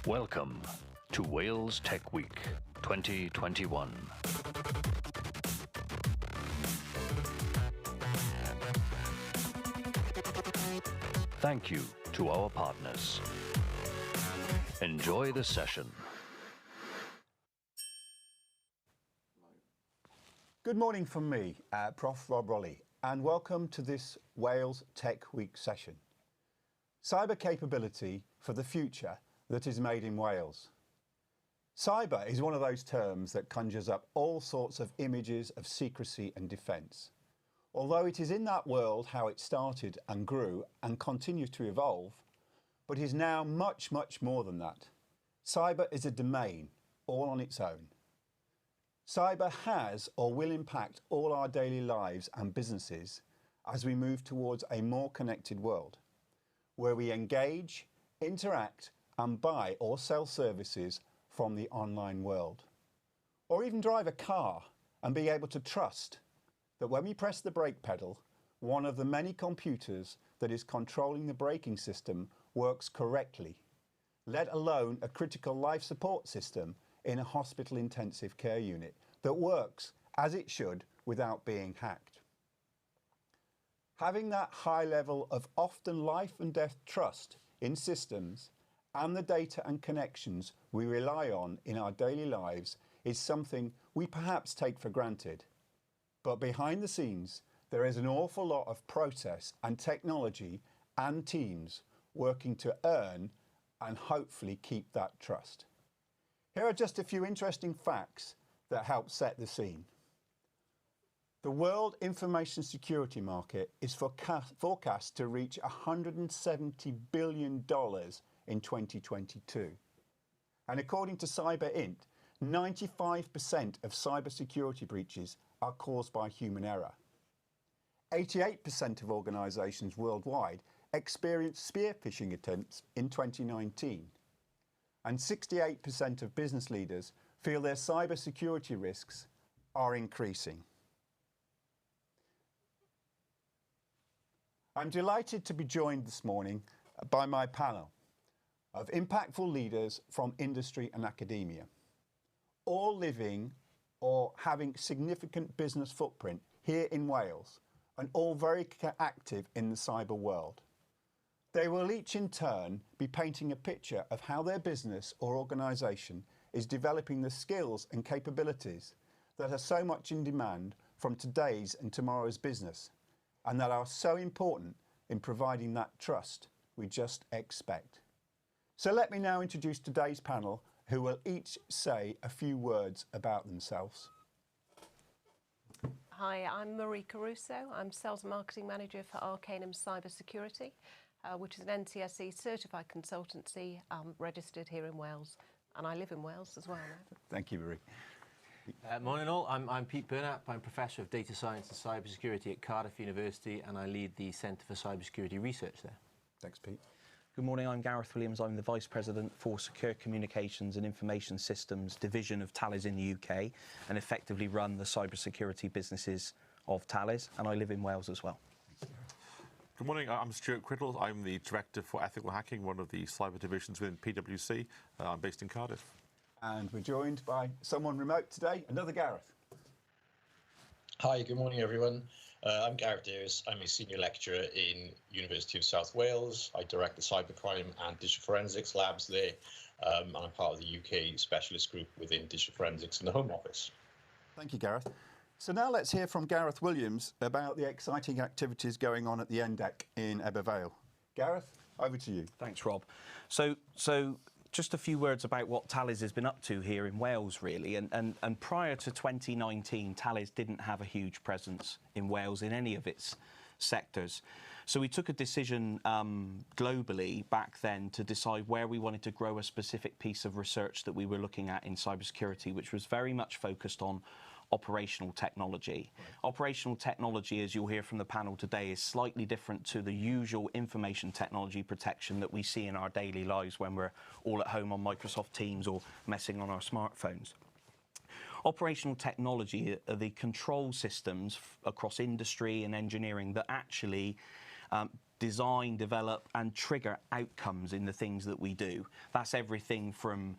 Welcome to Wales Tech Week 2021. Thank you to our partners. Enjoy the session. Good morning from me, Prof. Rob Rolley, and welcome to this Wales Tech Week session. Cyber capability for the future that is made in Wales. Cyber is one of those terms that conjures up all sorts of images of secrecy and defence. Although it is in that world how it started and grew and continues to evolve, but is now much, much more than that. Cyber is a domain all on its own. Cyber has or will impact all our daily lives and businesses as we move towards a more connected world, where we engage, interact and buy or sell services from the online world. Or even drive a car and be able to trust that when we press the brake pedal, one of the many computers that is controlling the braking system works correctly, let alone a critical life support system in a hospital intensive care unit that works as it should without being hacked. Having that high level of often life and death trust in systems and the data and connections we rely on in our daily lives is something we perhaps take for granted. But behind the scenes, there is an awful lot of process and technology and teams working to earn and hopefully keep that trust. Here are just a few interesting facts that help set the scene. The world information security market is forecast to reach $170 billion in 2022. And according to CyberInt, 95% of cybersecurity breaches are caused by human error. 88% of organisations worldwide experienced spear phishing attempts in 2019. And 68% of business leaders feel their cybersecurity risks are increasing. I'm delighted to be joined this morning by my panel of impactful leaders from industry and academia, all living or having significant business footprint here in Wales and all very active in the cyber world. They will each in turn be painting a picture of how their business or organisation is developing the skills and capabilities that are so much in demand from today's and tomorrow's business and that are so important in providing that trust we just expect. So let me now introduce today's panel, who will each say a few words about themselves. Hi, I'm Marie Caruso. I'm Sales and Marketing Manager for Arcanum Cybersecurity, which is an NCSE certified consultancy registered here in Wales. And I live in Wales as well now. Thank you, Marie. Morning all, I'm Pete Burnap. I'm Professor of Data Science and Cybersecurity at Cardiff University and I lead the Centre for Cybersecurity Research there. Thanks, Pete. Good morning, I'm Gareth Williams. I'm the Vice President for Secure Communications and Information Systems Division of Thales in the UK and effectively run the cybersecurity businesses of Thales, and I live in Wales as well. Good morning, I'm Stuart Criddle. I'm the Director for Ethical Hacking, one of the cyber divisions within PwC. I'm based in Cardiff. And we're joined by someone remote today, another Gareth. Hi, good morning everyone. I'm Gareth Davis. I'm a Senior Lecturer in University of South Wales. I direct the Cybercrime and Digital Forensics Labs there, and I'm part of the UK Specialist Group within Digital Forensics in the Home Office. Thank you, Gareth. So now let's hear from Gareth Williams about the exciting activities going on at the NDEC in Ebbw Vale. Gareth, over to you. Thanks, Rob. So just a few words about what Thales has been up to here in Wales, really. And prior to 2019, Thales didn't have a huge presence in Wales in any of its sectors. So we took a decision globally back then to decide where we wanted to grow a specific piece of research that we were looking at in cybersecurity, which was very much focused on operational technology. Right. Operational technology, as you'll hear from the panel today, is slightly different to the usual information technology protection that we see in our daily lives when we're all at home on Microsoft Teams or messing on our smartphones. Operational technology are the control systems across industry and engineering that actually design, develop and trigger outcomes in the things that we do. That's everything from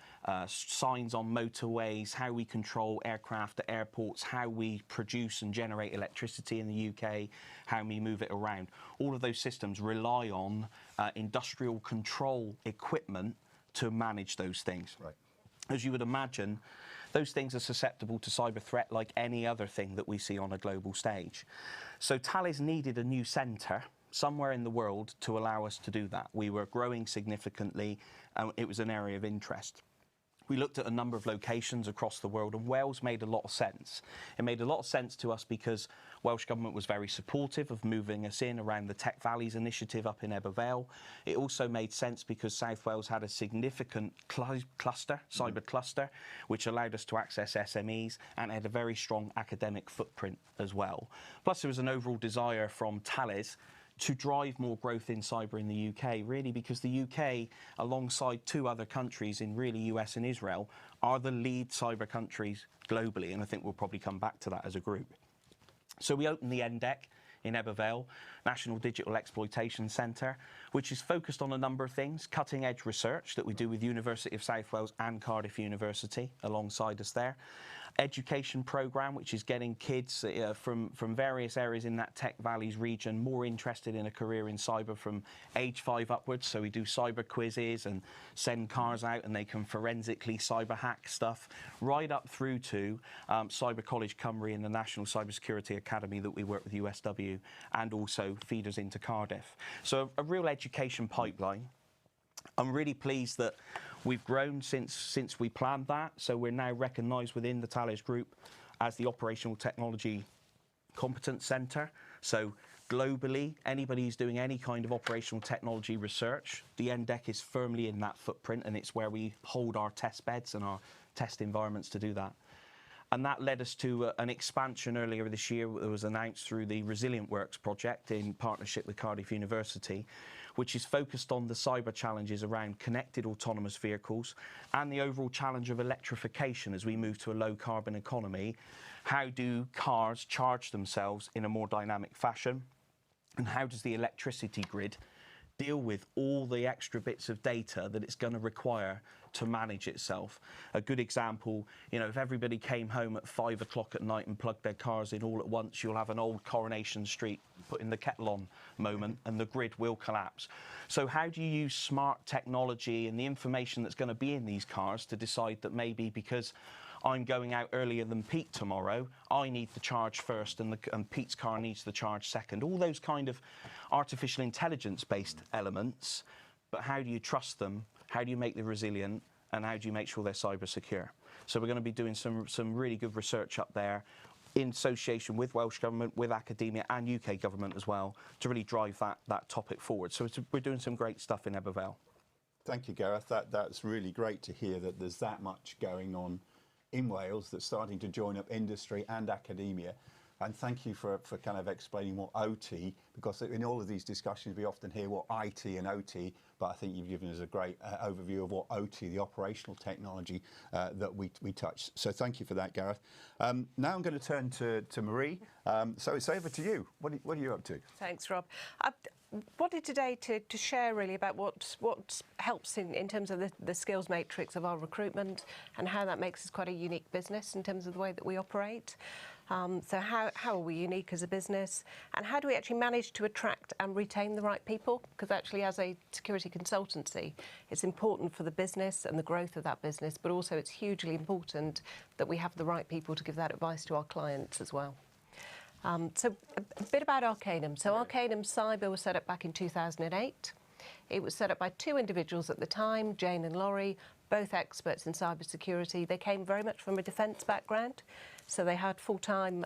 signs on motorways, how we control aircraft at airports, how we produce and generate electricity in the UK, how we move it around. All of those systems rely on industrial control equipment to manage those things. Right. As you would imagine, those things are susceptible to cyber threat like any other thing that we see on a global stage. So Thales needed a new centre somewhere in the world to allow us to do that. We were growing significantly, and it was an area of interest. We looked at a number of locations across the world, and Wales made a lot of sense. It made a lot of sense to us because Welsh Government was very supportive of moving us in around the Tech Valleys initiative up in Ebbw Vale. It also made sense because South Wales had a significant cluster, cyber cluster, which allowed us to access SMEs and had a very strong academic footprint as well. Plus, there was an overall desire from Thales to drive more growth in cyber in the UK, really because the UK, alongside two other countries in really US and Israel, are the lead cyber countries globally, and I think we'll probably come back to that as a group. So we opened the NDEC in Ebbw Vale, National Digital Exploitation Centre, which is focused on a number of things, cutting-edge research that we do with University of South Wales and Cardiff University alongside us there. Education programme, which is getting kids from various areas in that Tech Valleys region more interested in a career in cyber from age 5 upwards. So we do cyber quizzes and send cars out and they can forensically cyber hack stuff, right up through to Cyber College Cymru and the National Cybersecurity Academy that we work with USW, and also feeders into Cardiff. So a real education pipeline. I'm really pleased that we've grown since we planned that, so we're now recognised within the Thales Group as the Operational Technology Competence Centre. So globally, anybody who's doing any kind of operational technology research, the NDEC is firmly in that footprint, and it's where we hold our test beds and our test environments to do that. And that led us to an expansion earlier this year that was announced through the Resilient Works project in partnership with Cardiff University, which is focused on the cyber challenges around connected autonomous vehicles and the overall challenge of electrification as we move to a low-carbon economy. How do cars charge themselves in a more dynamic fashion? And how does the electricity grid deal with all the extra bits of data that it's going to require to manage itself? A good example, you know, if everybody came home at 5 o'clock at night and plugged their cars in all at once, you'll have an old Coronation Street putting the kettle on moment and the grid will collapse. So how do you use smart technology and the information that's going to be in these cars to decide that maybe because I'm going out earlier than Pete tomorrow, I need the charge first and Pete's car needs the charge second. All those kind of artificial intelligence-based elements, but how do you trust them? How do you make them resilient? And how do you make sure they're cyber secure? So we're going to be doing some really good research up there in association with Welsh Government, with academia and UK Government as well, to really drive that topic forward. So we're doing some great stuff in Ebbw Vale. Thank you, Gareth. That's really great to hear that there's that much going on in Wales that's starting to join up industry and academia. And thank you for kind of explaining what OT, because in all of these discussions we often hear what IT and OT, but I think you've given us a great overview of what OT, the operational technology that we touch. So thank you for that, Gareth. Now I'm going to turn to Marie. So it's over to you. What are you up to? Thanks, Rob. I wanted today to share really about what helps in terms of the skills matrix of our recruitment and how that makes us quite a unique business in terms of the way that we operate. So how are we unique as a business, and how do we actually manage to attract and retain the right people? Because actually as a security consultancy, it's important for the business and the growth of that business, but also it's hugely important that we have the right people to give that advice to our clients as well. So a bit about Arcanum. So Arcanum Cyber was set up back in 2008. It was set up by two individuals at the time, Jane and Laurie, both experts in cybersecurity. They came very much from a defence background, so they had full-time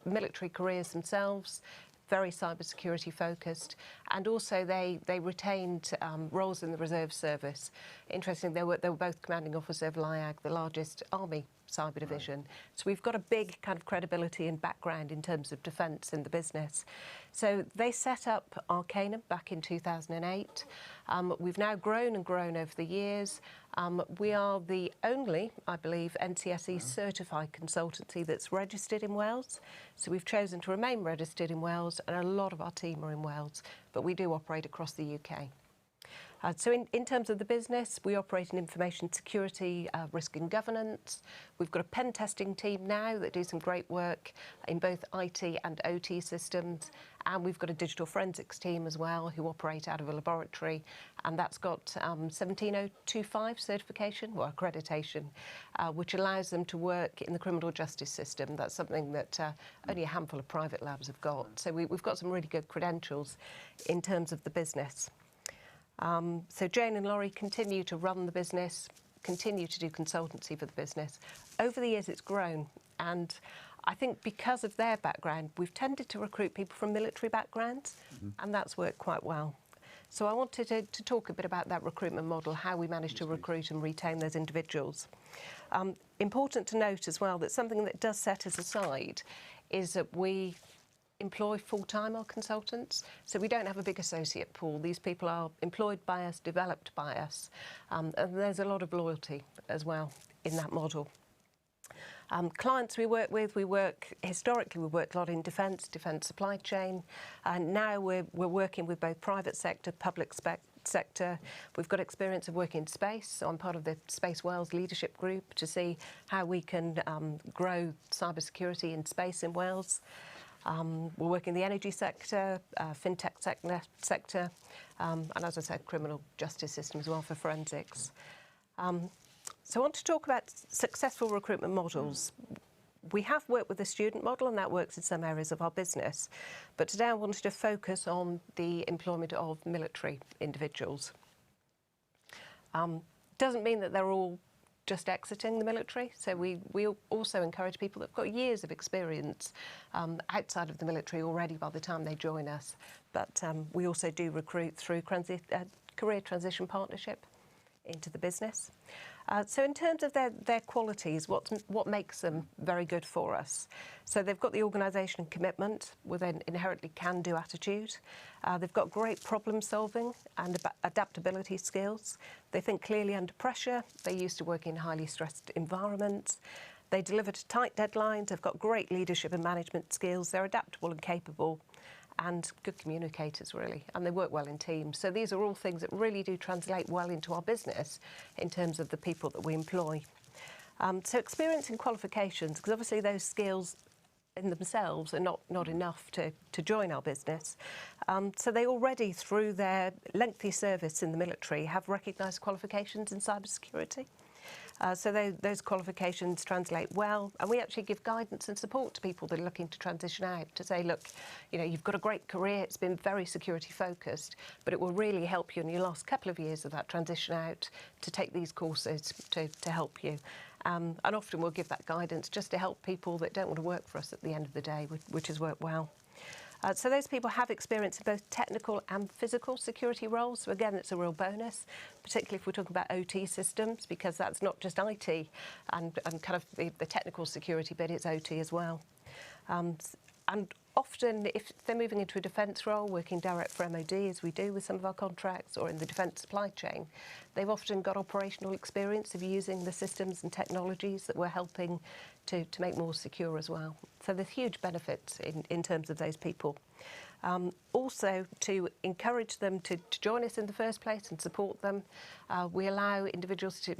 military careers themselves, very cybersecurity focused, and also they retained roles in the reserve service. Interestingly, they were both commanding officer of LIAG, the largest army cyber division. So we've got a big kind of credibility and background in terms of defence in the business. So they set up Arcanum back in 2008. We've now grown and grown over the years. We are the only, I believe, NCSE certified consultancy that's registered in Wales. So we've chosen to remain registered in Wales, and a lot of our team are in Wales, but we do operate across the UK. So in terms of the business, we operate in information security, risk and governance. We've got a pen testing team now that do some great work in both IT and OT systems. And we've got a digital forensics team as well who operate out of a laboratory. And that's got 17025 certification, or accreditation, which allows them to work in the criminal justice system. That's something that only a handful of private labs have got. So we've got some really good credentials in terms of the business. So Jane and Laurie continue to run the business, continue to do consultancy for the business. Over the years it's grown, and I think because of their background we've tended to recruit people from military backgrounds, and that's worked quite well. So I wanted to talk a bit about that recruitment model, how we managed to recruit and retain those individuals. Important to note as well that something that does set us aside is that we employ full-time our consultants, so we don't have a big associate pool. These people are employed by us, developed by us, and there's a lot of loyalty as well in that model. Clients we work historically, we worked a lot in defence supply chain, and now we're working with both private sector, public sector. We've got experience of working in space, so I'm part of the Space Wales leadership group to see how we can grow cybersecurity in space in Wales. We're working in the energy sector, fintech sector, and as I said, criminal justice system as well for forensics. So I want to talk about successful recruitment models. We have worked with the student model, and that works in some areas of our business. But today I wanted to focus on the employment of military individuals. Doesn't mean that they're all just exiting the military. So we also encourage people that have got years of experience outside of the military already by the time they join us. But we also do recruit through career transition partnership into the business. So in terms of their qualities, what makes them very good for us? So they've got the organisation and commitment with an inherently can-do attitude. They've got great problem solving and adaptability skills. They think clearly under pressure. They're used to working in highly stressed environments. They deliver to tight deadlines. They've got great leadership and management skills. They're adaptable and capable, and good communicators, really, and they work well in teams. So these are all things that really do translate well into our business in terms of the people that we employ. So experience and qualifications, because obviously those skills in themselves are not enough to join our business. So they already, through their lengthy service in the military, have recognised qualifications in cybersecurity. So those qualifications translate well, and we actually give guidance and support to people that are looking to transition out, to say, look, you know, you've got a great career, it's been very security focused, but it will really help you in your last couple of years of that transition out to take these courses to help you. And often we'll give that guidance just to help people that don't want to work for us at the end of the day, which has worked well. So those people have experience in both technical and physical security roles. So again, it's a real bonus, particularly if we're talking about OT systems, because that's not just IT and kind of the technical security bit, it's OT as well. And often, if they're moving into a defence role, working direct for MOD, as we do with some of our contracts, or in the defence supply chain, they've often got operational experience of using the systems and technologies that we're helping to make more secure as well. So there's huge benefits in terms of those people. Also, to encourage them to join us in the first place and support them, we allow individuals to,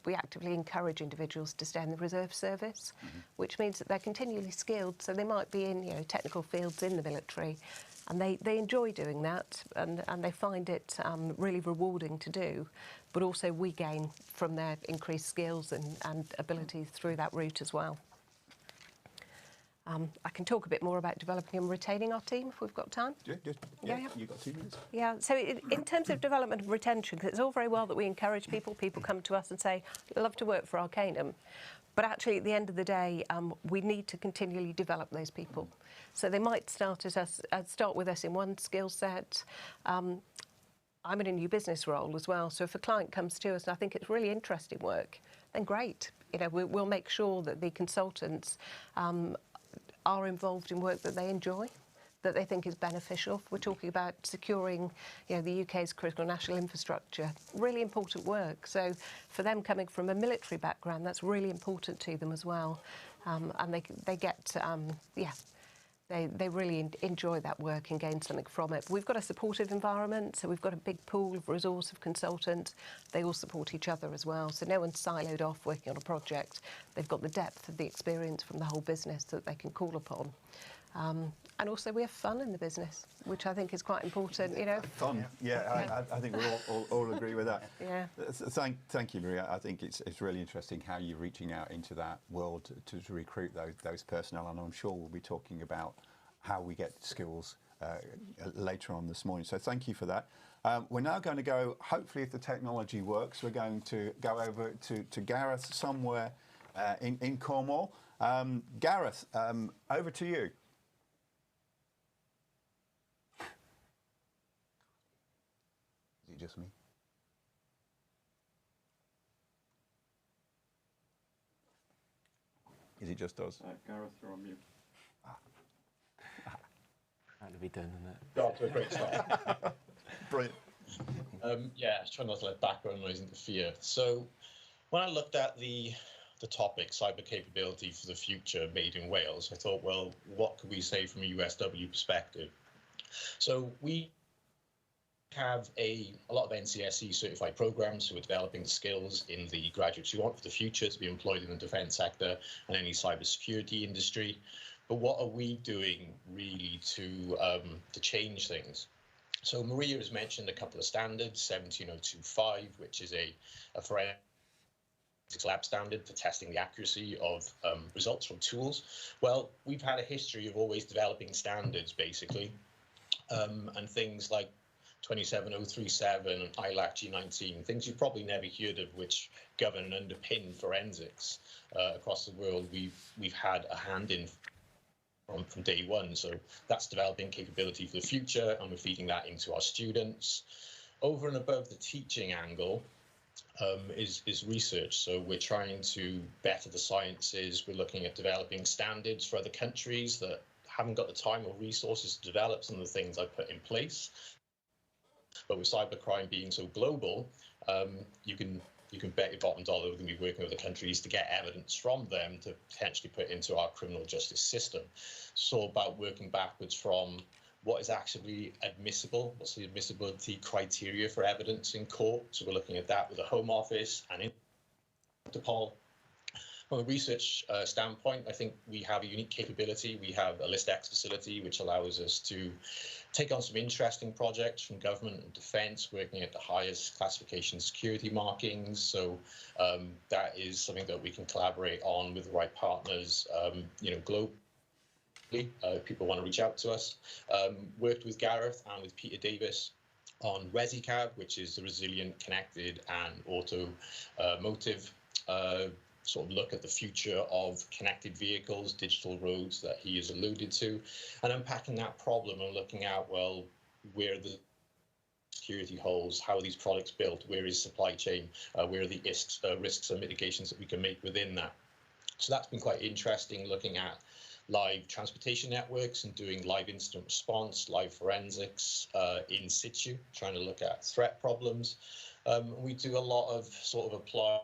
we actively encourage individuals to stay in the reserve service, which means that they're continually skilled. So they might be in, technical fields in the military, and they enjoy doing that, and they find it really rewarding to do. But also we gain from their increased skills and abilities through that route as well. I can talk a bit more about developing and retaining our team if we've got time. Yeah. You've got 2 minutes. Yeah, so in terms of development and retention, because it's all very well that we encourage people come to us and say, I'd love to work for Arcanum. But actually, at the end of the day, we need to continually develop those people. So they might start with us in one skill set. I'm in a new business role as well. So if a client comes to us and I think it's really interesting work, then great. we'll make sure that the consultants are involved in work that they enjoy, that they think is beneficial. We're talking about securing, the UK's critical national infrastructure, really important work. So for them coming from a military background, that's really important to them as well. And they get, they really enjoy that work and gain something from it. We've got a supportive environment, so we've got a big pool of resource of consultants. They all support each other as well, so no one's siloed off working on a project. They've got the depth of the experience from the whole business that they can call upon. And also we have fun in the business, which I think is quite important, Fun, yeah. I think we all agree with that. Yeah. Thank you, Maria. I think it's really interesting how you're reaching out into that world to recruit those personnel, and I'm sure we'll be talking about how we get skills later on this morning. So thank you for that. We're now going to go, hopefully if the technology works, we're going to go over to Gareth somewhere in Cornwall. Gareth, over to you. Is it just me? Is it just us? Gareth, you're on mute. That'll be done, isn't it? Got to a great start. Brilliant. Try not to let background noise interfere. So when I looked at the topic, cyber capability for the future made in Wales, I thought, well, what could we say from a USW perspective? So we have a lot of NCSE certified programs, so we're developing skills in the graduates you want for the future to be employed in the defence sector and any cybersecurity industry. But what are we doing really to change things? So Maria has mentioned a couple of standards, 17025, which is a forensic lab standard for testing the accuracy of results from tools. Well, we've had a history of always developing standards, basically, and things like 27037 and ILAC G19, things you've probably never heard of, which govern and underpin forensics across the world. We've had a hand in from day one, so that's developing capability for the future, and we're feeding that into our students. Over and above the teaching angle is research, so we're trying to better the sciences. We're looking at developing standards for other countries that haven't got the time or resources to develop some of the things I put in place. But with cybercrime being so global, you can bet your bottom dollar we're going to be working with the countries to get evidence from them to potentially put into our criminal justice system. So about working backwards from what is actually admissible, what's the admissibility criteria for evidence in court. So we're looking at that with the Home Office and Interpol. From a research standpoint, I think we have a unique capability. We have a ListX facility, which allows us to take on some interesting projects from government and defence, working at the highest classification security markings. So that is something that we can collaborate on with the right partners, globally. People want to reach out to us. Worked with Gareth and with Peter Davis on ResiCab, which is the resilient, connected and automotive sort of look at the future of connected vehicles, digital roads that he has alluded to, and unpacking that problem and looking at, well, where the security holes, how are these products built, where is supply chain, where are the risks and mitigations that we can make within that. So that's been quite interesting, looking at live transportation networks and doing live incident response, live forensics in situ, trying to look at threat problems. We do a lot of sort of applied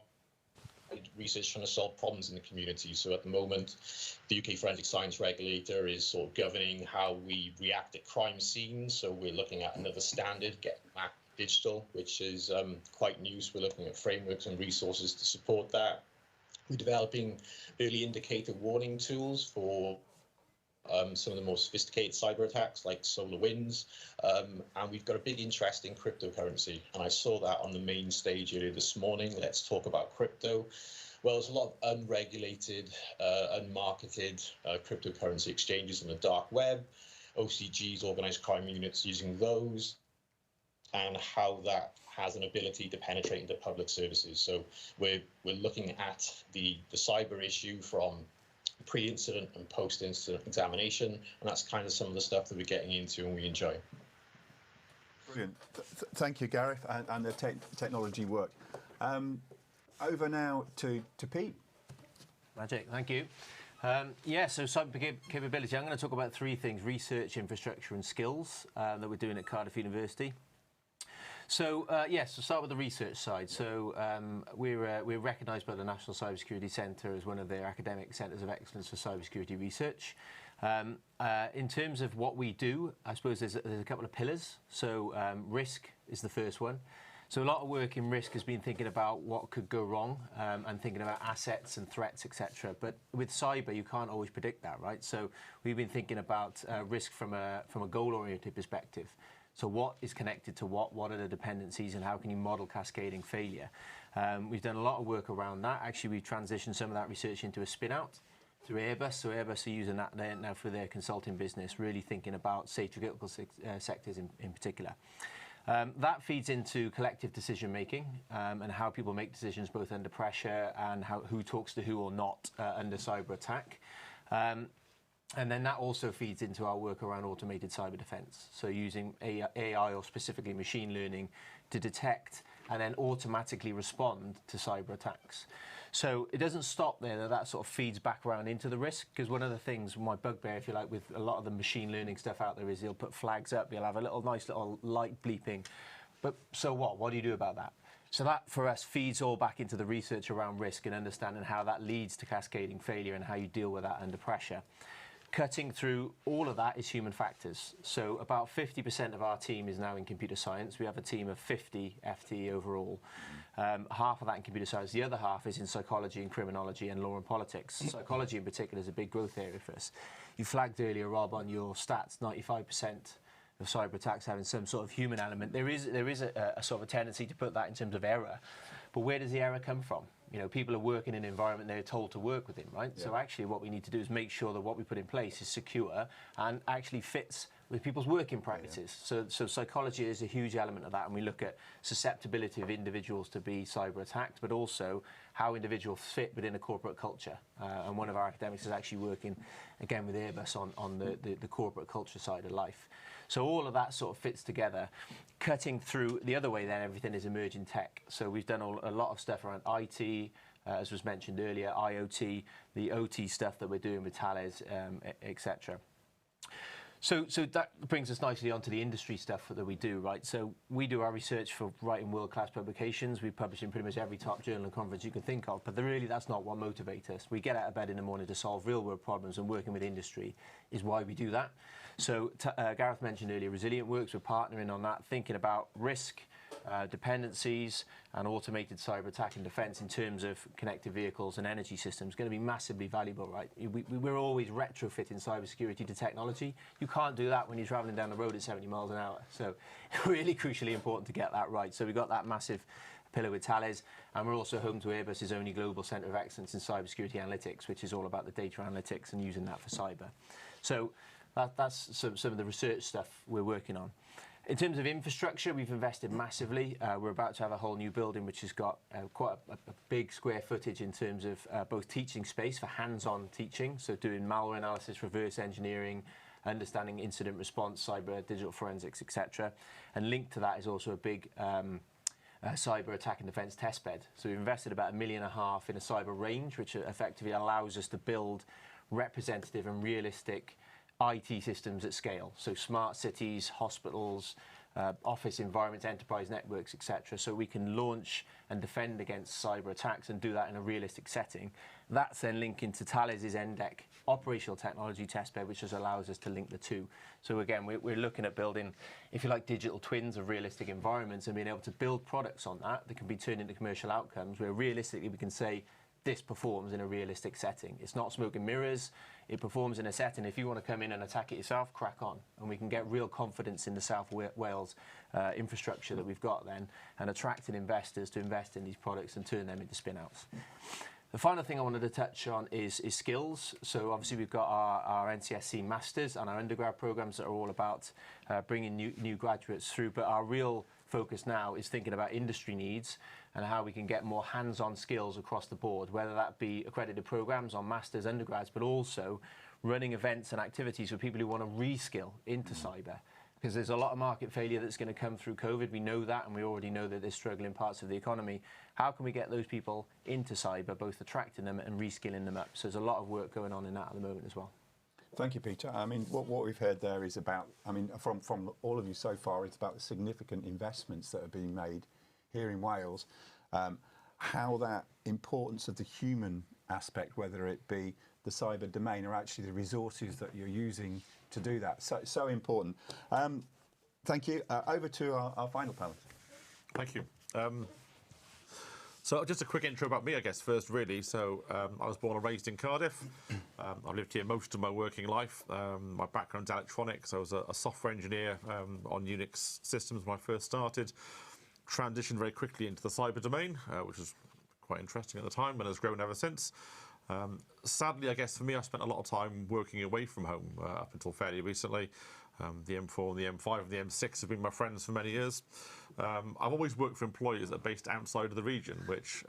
research trying to solve problems in the community. So at the moment, the UK Forensic Science Regulator is sort of governing how we react at crime scenes. So we're looking at another standard, Get Back Digital, which is quite new. So we're looking at frameworks and resources to support that. We're developing early indicator warning tools for some of the more sophisticated cyber attacks like SolarWinds, and we've got a big interest in cryptocurrency, and I saw that on the main stage earlier this morning. Let's talk about crypto. Well, there's a lot of unregulated, unmarketed cryptocurrency exchanges on the dark web, OCGs, organised crime units using those, and how that has an ability to penetrate into public services. So we're looking at the cyber issue from pre-incident and post-incident examination, and that's kind of some of the stuff that we're getting into and we enjoy. Brilliant. Thank you, Gareth, and the technology work. Over now to Pete. Magic, thank you. Yeah, so cyber capability, I'm going to talk about three things: research, infrastructure and skills that we're doing at Cardiff University. So yes, so start with the research side. So we're recognised by the National Cybersecurity Centre as one of their academic centres of excellence for cybersecurity research. In terms of what we do, I suppose there's a couple of pillars. So risk is the first one. So a lot of work in risk has been thinking about what could go wrong and thinking about assets and threats, etc. But with cyber, you can't always predict that, right? So we've been thinking about risk from a goal-oriented perspective. So what is connected to what are the dependencies, and how can you model cascading failure? We've done a lot of work around that. Actually, we've transitioned some of that research into a spin-out through Airbus. So Airbus are using that now for their consulting business, really thinking about safety critical sectors in particular. That feeds into collective decision making and how people make decisions both under pressure and who talks to who or not under cyber attack. And then that also feeds into our work around automated cyber defense. So using AI or specifically machine learning to detect and then automatically respond to cyber attacks. So it doesn't stop there, that sort of feeds back around into the risk, because one of the things, my bugbear, if you like, with a lot of the machine learning stuff out there is you'll put flags up, you'll have a nice little light bleeping. But so what? What do you do about that? So that, for us, feeds all back into the research around risk and understanding how that leads to cascading failure and how you deal with that under pressure. Cutting through all of that is human factors. So about 50% of our team is now in computer science. We have a team of 50 FTE overall. Half of that in computer science. The other half is in psychology and criminology and law and politics. Psychology in particular is a big growth area for us. You flagged earlier, Rob, on your stats, 95% of cyber attacks having some sort of human element. There is a sort of a tendency to put that in terms of error. But where does the error come from? You know, people are working in an environment they're told to work within, right? Yeah. So actually what we need to do is make sure that what we put in place is secure and actually fits with people's working practices. Yeah. So psychology is a huge element of that, and we look at susceptibility of individuals to be cyber attacked, but also how individuals fit within a corporate culture. And one of our academics is actually working, again, with Airbus on the corporate culture side of life. So all of that sort of fits together. Cutting through the other way then, everything is emerging tech. So we've done a lot of stuff around IT, as was mentioned earlier, IoT, the OT stuff that we're doing with Thales, etc. So that brings us nicely onto the industry stuff that we do, right? So we do our research for writing world-class publications. We publish in pretty much every top journal and conference you can think of, but really that's not what motivates us. We get out of bed in the morning to solve real-world problems, and working with industry is why we do that. So Gareth mentioned earlier Resilient Works. We're partnering on that, thinking about risk, dependencies and automated cyber attack and defence in terms of connected vehicles and energy systems. Going to be massively valuable, right? We're always retrofitting cybersecurity to technology. You can't do that when you're travelling down the road at 70 miles an hour. So really crucially important to get that right. So we've got that massive pillar with Thales, and we're also home to Airbus's only global centre of excellence in cybersecurity analytics, which is all about the data analytics and using that for cyber. So that's some of the research stuff we're working on. In terms of infrastructure, we've invested massively. We're about to have a whole new building which has got quite a big square footage in terms of both teaching space for hands-on teaching, so doing malware analysis, reverse engineering, understanding incident response, cyber, digital forensics, etc. And linked to that is also a big cyber attack and defence testbed. So we've invested about $1.5 million in a cyber range, which effectively allows us to build representative and realistic IT systems at scale, so smart cities, hospitals, office environments, enterprise networks, etc. So we can launch and defend against cyber attacks and do that in a realistic setting. That's then linking to Thales' NDEC operational technology testbed, which just allows us to link the two. So again, we're looking at building, if you like, digital twins of realistic environments and being able to build products on that can be turned into commercial outcomes where realistically we can say, this performs in a realistic setting. It's not smoke and mirrors. It performs in a setting. If you want to come in and attack it yourself, crack on. And we can get real confidence in the South Wales infrastructure that we've got then, and attracting investors to invest in these products and turn them into spin-outs. The final thing I wanted to touch on is skills. So obviously we've got our NCSC Masters and our undergrad programs that are all about bringing new graduates through. But our real focus now is thinking about industry needs and how we can get more hands-on skills across the board, whether that be accredited programs on masters, undergrads, but also running events and activities for people who want to reskill into cyber. Because there's a lot of market failure that's going to come through COVID. We know that, and we already know that there's struggling parts of the economy. how can we get those people into cyber, both attracting them and reskilling them up? So there's a lot of work going on in that at the moment as well. Thank you, Peter. I mean, what we've heard there is about, I mean, from all of you so far, it's about the significant investments that are being made here in Wales, how that importance of the human aspect, whether it be the cyber domain or actually the resources that you're using to do that. So important. Thank you. Over to our final panel. Thank you. So just a quick intro about me, I guess, first, really. So I was born and raised in Cardiff. I've lived here most of my working life. My background's electronics. I was a software engineer on Unix systems when I first started. Transitioned very quickly into the cyber domain, which was quite interesting at the time and has grown ever since. Sadly, I guess for me, I spent a lot of time working away from home up until fairly recently. The M4 and the M5 and the M6 have been my friends for many years. I've always worked for employers that are based outside of the region, which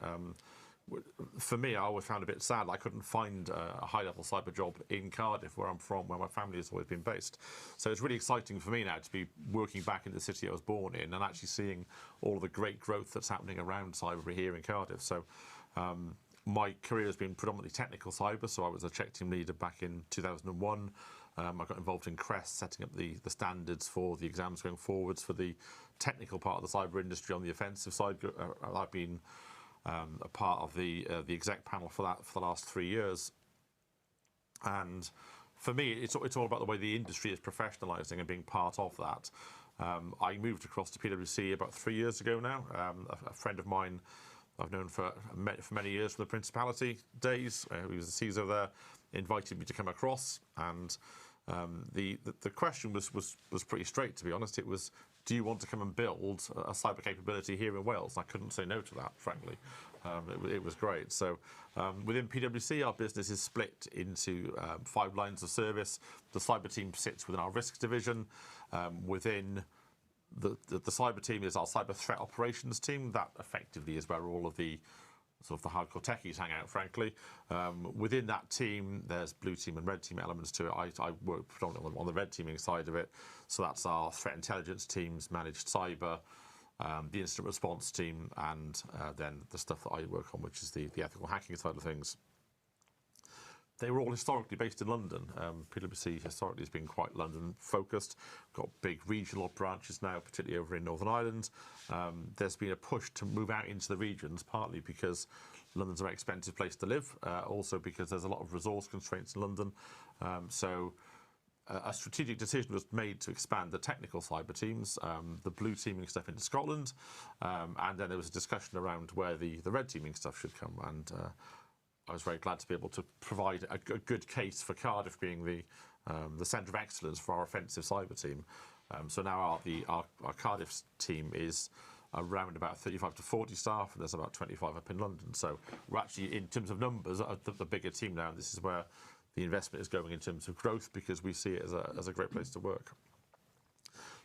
for me, I always found a bit sad. I couldn't find a high-level cyber job in Cardiff, where I'm from, where my family has always been based. So it's really exciting for me now to be working back in the city I was born in and actually seeing all of the great growth that's happening around cyber here in Cardiff. So my career has been predominantly technical cyber, so I was a check team leader back in 2001. I got involved in CREST, setting up the standards for the exams going forwards for the technical part of the cyber industry on the offensive side. I've been a part of the exec panel for that for the last 3 years. And for me, it's all about the way the industry is professionalising and being part of that. I moved across to PwC about 3 years ago now. A friend of mine I've known for many years from the Principality days, he was the CISO there, invited me to come across, and the question was pretty straight, to be honest. It was, do you want to come and build a cyber capability here in Wales? And I couldn't say no to that, frankly. It was great. So within PwC, our business is split into 5 lines of service. The cyber team sits within our risks division. Within the cyber team is our cyber threat operations team. That effectively is where all of the sort of the hardcore techies hang out, frankly. Within that team, there's blue team and red team elements to it. I work predominantly on the red teaming side of it. So that's our threat intelligence teams, managed cyber, the incident response team, and then the stuff that I work on, which is the ethical hacking side of things. They were all historically based in London. PwC historically has been quite London-focused. Got big regional branches now, particularly over in Northern Ireland. There's been a push to move out into the regions, partly because London's a very expensive place to live, also because there's a lot of resource constraints in London. So a strategic decision was made to expand the technical cyber teams, the blue teaming stuff into Scotland, and then there was a discussion around where the red teaming stuff should come. And I was very glad to be able to provide a good case for Cardiff being the centre of excellence for our offensive cyber team. So now our Cardiff team is around about 35 to 40 staff, and there's about 25 up in London. So we're actually, in terms of numbers, the bigger team now, and this is where the investment is going in terms of growth, because we see it as a great place to work.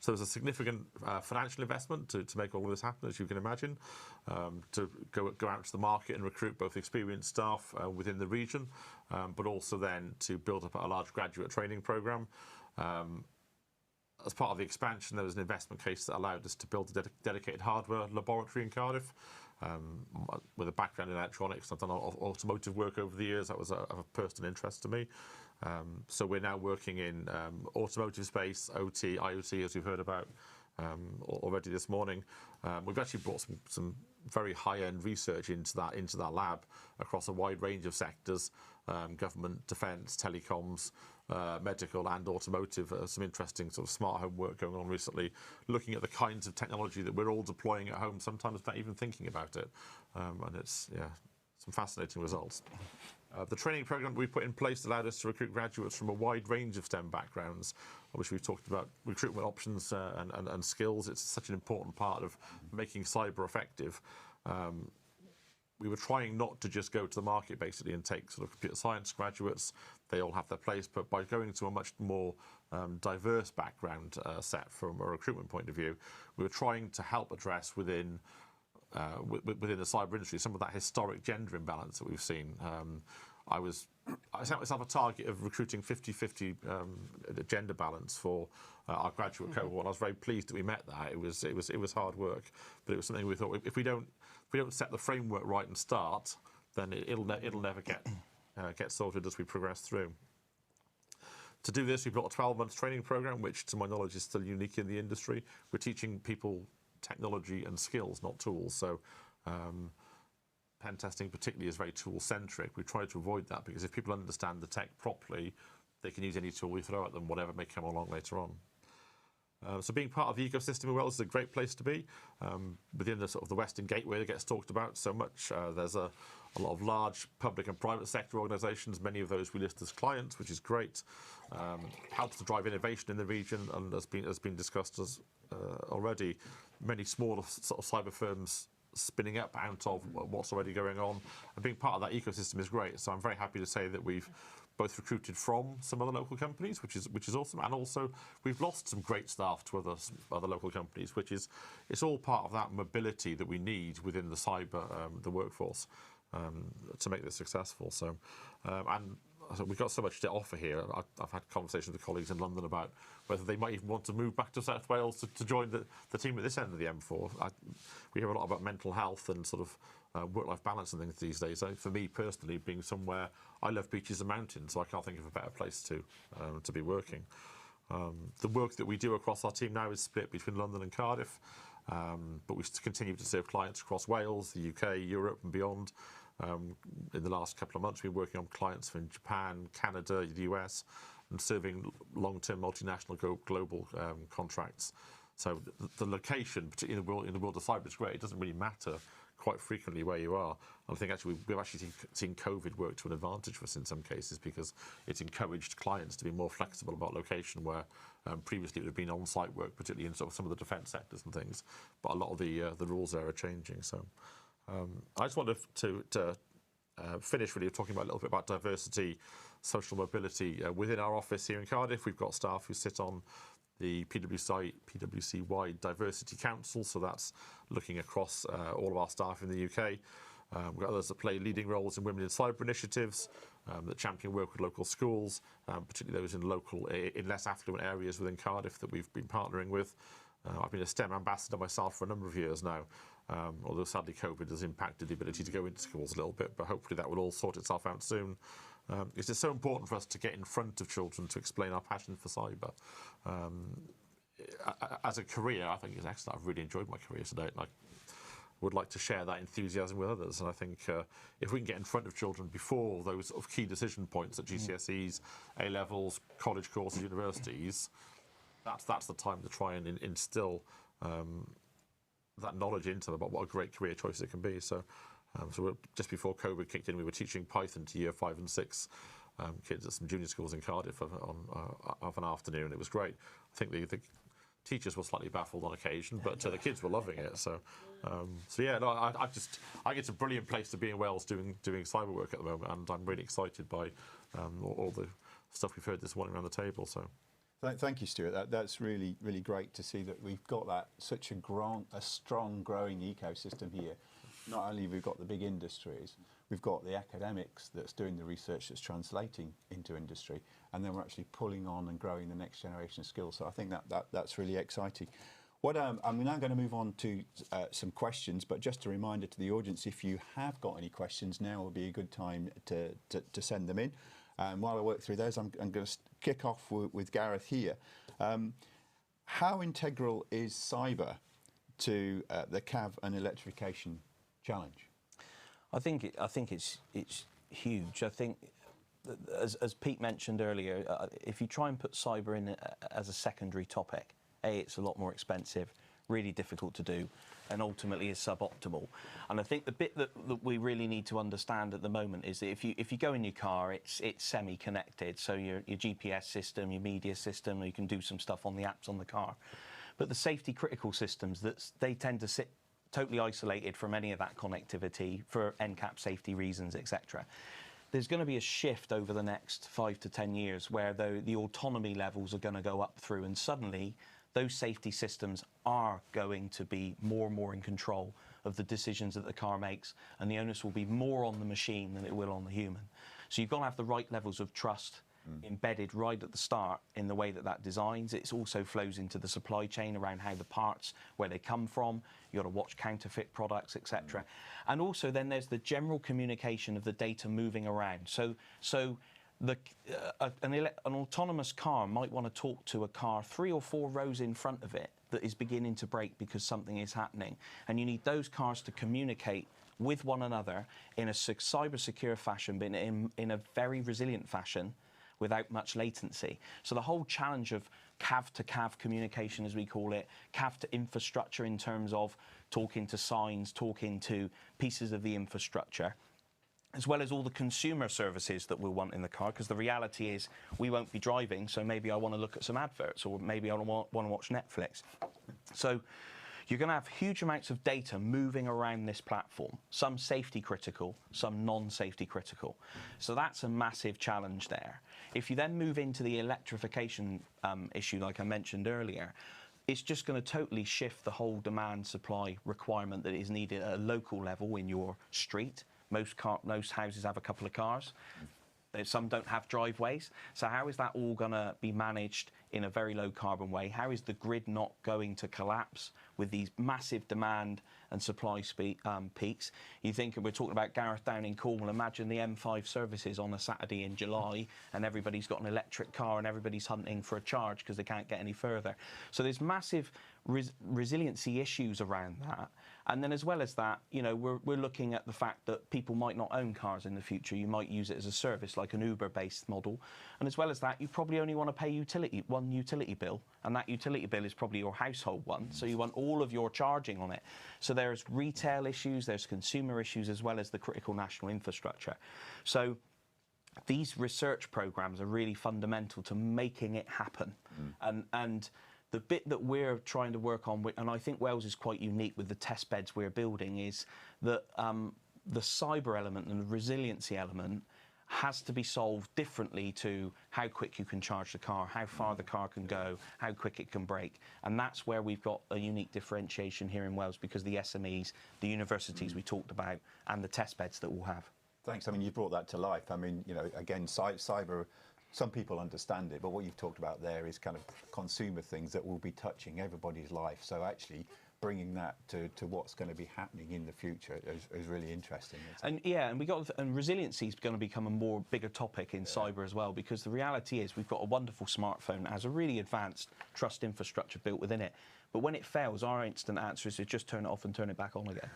So there's a significant financial investment to make all of this happen, as you can imagine, to go out to the market and recruit both experienced staff within the region, but also then to build up a large graduate training programme. As part of the expansion, there was an investment case that allowed us to build a dedicated hardware laboratory in Cardiff. With a background in electronics, I've done automotive work over the years. That was of personal interest to me. So we're now working in automotive space, OT, IoT, as we've heard about already this morning. We've actually brought some very high-end research into that lab across a wide range of sectors: government, defence, telecoms, medical, and automotive. Some interesting sort of smart home work going on recently, looking at the kinds of technology that we're all deploying at home, sometimes not even thinking about it, and it's some fascinating results. The training programme we put in place allowed us to recruit graduates from a wide range of STEM backgrounds. Obviously, we've talked about recruitment options and skills. It's such an important part of making cyber effective. We were trying not to just go to the market, basically, and take sort of computer science graduates. They all have their place, but by going to a much more diverse background set from a recruitment point of view, we were trying to help address within the cyber industry some of that historic gender imbalance that we've seen. I was I set myself a target of recruiting 50-50 gender balance for our graduate cohort. I was very pleased that we met that. It was hard work, but it was something we thought if we don't set the framework right and start, then it'll never get sorted as we progress through. To do this, we've got a 12-month training program, which, to my knowledge, is still unique in the industry. We're teaching people technology and skills, not tools. So. Pen testing particularly is very tool-centric. We try to avoid that because if people understand the tech properly, they can use any tool we throw at them, whatever may come along later on. So being part of the ecosystem in Wales is a great place to be. Within the sort of the Western Gateway that gets talked about so much, there's a lot of large public and private sector organisations. Many of those we list as clients, which is great. Helps to drive innovation in the region, and has been discussed as already. Many smaller sort of cyber firms spinning up out of what's already going on, and being part of that ecosystem is great. So I'm very happy to say that we've both recruited from some other local companies, which is awesome, and also we've lost some great staff to other local companies, which is it's all part of that mobility that we need within the cyber the workforce to make this successful. So and so we've got so much to offer here. I've had conversations with colleagues in London about whether they might even want to move back to South Wales to join the team at this end of the M4. We hear a lot about mental health and sort of work-life balance and things these days. So for me personally, being somewhere, I love beaches and mountains, so I can't think of a better place to be working. The work that we do across our team now is split between London and Cardiff, but we continue to serve clients across Wales, the UK, Europe and beyond. In the last couple of months, we've been working on clients from Japan, Canada, the US, and serving long-term multinational global contracts. So the location, particularly in the world of cyber, is great. It doesn't really matter quite frequently where you are. And I think actually we've actually seen COVID work to an advantage for us in some cases because it's encouraged clients to be more flexible about location where previously it would have been on-site work, particularly in sort of some of the defence sectors and things. But a lot of the rules there are changing. So. I just wanted to finish really talking about a little bit about diversity, social mobility. Within our office here in Cardiff, we've got staff who sit on the PwC-wide Diversity Council, so that's looking across all of our staff in the UK. We've got others that play leading roles in women in cyber initiatives, that champion work with local schools, particularly those in less affluent areas within Cardiff that we've been partnering with. I've been a STEM ambassador myself for a number of years now, although sadly COVID has impacted the ability to go into schools a little bit, but hopefully that will all sort itself out soon. It's so important for us to get in front of children to explain our passion for cyber. As a career, I think it's excellent. I've really enjoyed my career today. I would like to share that enthusiasm with others, and I think if we can get in front of children before those sort of key decision points at GCSEs, A-levels, college courses, universities, that's the time to try and instill that knowledge into them about what a great career choice it can be. So, just before COVID kicked in, we were teaching Python to year 5 and 6 kids at some junior schools in Cardiff of an afternoon. It was great. I think the teachers were slightly baffled on occasion, but the kids were loving it. So yeah, no, I think it's a brilliant place to be in Wales doing cyber work at the moment, and I'm really excited by all the stuff we've heard this morning around the table. So. Thank you, Stuart. That's really, really great to see that we've got such a strong, growing ecosystem here. Not only have we got the big industries, we've got the academics that's doing the research that's translating into industry, and then we're actually pulling on and growing the next generation of skills. So I think that's really exciting. I'm now going to move on to some questions, but just a reminder to the audience, if you have got any questions, now would be a good time to send them in. While I work through those, I'm going to kick off with Gareth here. How integral is cyber to the CAV and electrification challenge? I think it's huge. I think, as Pete mentioned earlier, if you try and put cyber in as a secondary topic, it's a lot more expensive, really difficult to do, and ultimately is suboptimal. And I think the bit that we really need to understand at the moment is that if you go in your car, it's semi-connected, so your GPS system, your media system, you can do some stuff on the apps on the car. But the safety critical systems, they tend to sit totally isolated from any of that connectivity for NCAP safety reasons, etc. There's going to be a shift over the next 5 to 10 years where the autonomy levels are going to go up through, and suddenly those safety systems are going to be more and more in control of the decisions that the car makes, and the onus will be more on the machine than it will on the human. So you've got to have the right levels of trust embedded right at the start in the way that designs. It also flows into the supply chain around how the parts, where they come from. You've got to watch counterfeit products, etc. And also then there's the general communication of the data moving around. So an autonomous car might want to talk to a car 3 or 4 rows in front of it that is beginning to break because something is happening. And you need those cars to communicate with one another in a cyber secure fashion, but in a very resilient fashion, without much latency. So the whole challenge of CAV to CAV communication, as we call it, CAV to infrastructure in terms of talking to signs, talking to pieces of the infrastructure, as well as all the consumer services that we'll want in the car, because the reality is we won't be driving, so maybe I want to look at some adverts, or maybe I want to watch Netflix. So you're going to have huge amounts of data moving around this platform, some safety critical, some non-safety critical. So that's a massive challenge there. If you then move into the electrification issue, like I mentioned earlier, it's just going to totally shift the whole demand-supply requirement that is needed at a local level in your street. Most houses have a couple of cars. Some don't have driveways. So how is that all going to be managed in a very low carbon way? How is the grid not going to collapse with these massive demand and supply peaks? You think, we're talking about Gareth down in Cornwall, imagine the M5 services on a Saturday in July and everybody's got an electric car and everybody's hunting for a charge because they can't get any further. So there's massive resiliency issues around that. And then as well as that, you know, we're looking at the fact that people might not own cars in the future. You might use it as a service, like an Uber-based model. And as well as that, you probably only want to pay one utility bill, and that utility bill is probably your household one. So you want all of your charging on it. So there's retail issues, there's consumer issues, as well as the critical national infrastructure. So these research programs are really fundamental to making it happen. And the bit that we're trying to work on, and I think Wales is quite unique with the test beds we're building, is that the cyber element and the resiliency element has to be solved differently to how quick you can charge the car, how far the car can go, how quick it can brake. And that's where we've got a unique differentiation here in Wales, because the SMEs, the universities we talked about, and the test beds that we'll have. Thanks. I mean, you brought that to life. I mean, you know, again, cyber, some people understand it, but what you've talked about there is kind of consumer things that will be touching everybody's life. So actually bringing that to what's going to be happening in the future is really interesting. And resiliency is going to become a bigger topic in cyber as well, because the reality is we've got a wonderful smartphone that has a really advanced trust infrastructure built within it. But when it fails, our instant answer is to just turn it off and turn it back on again.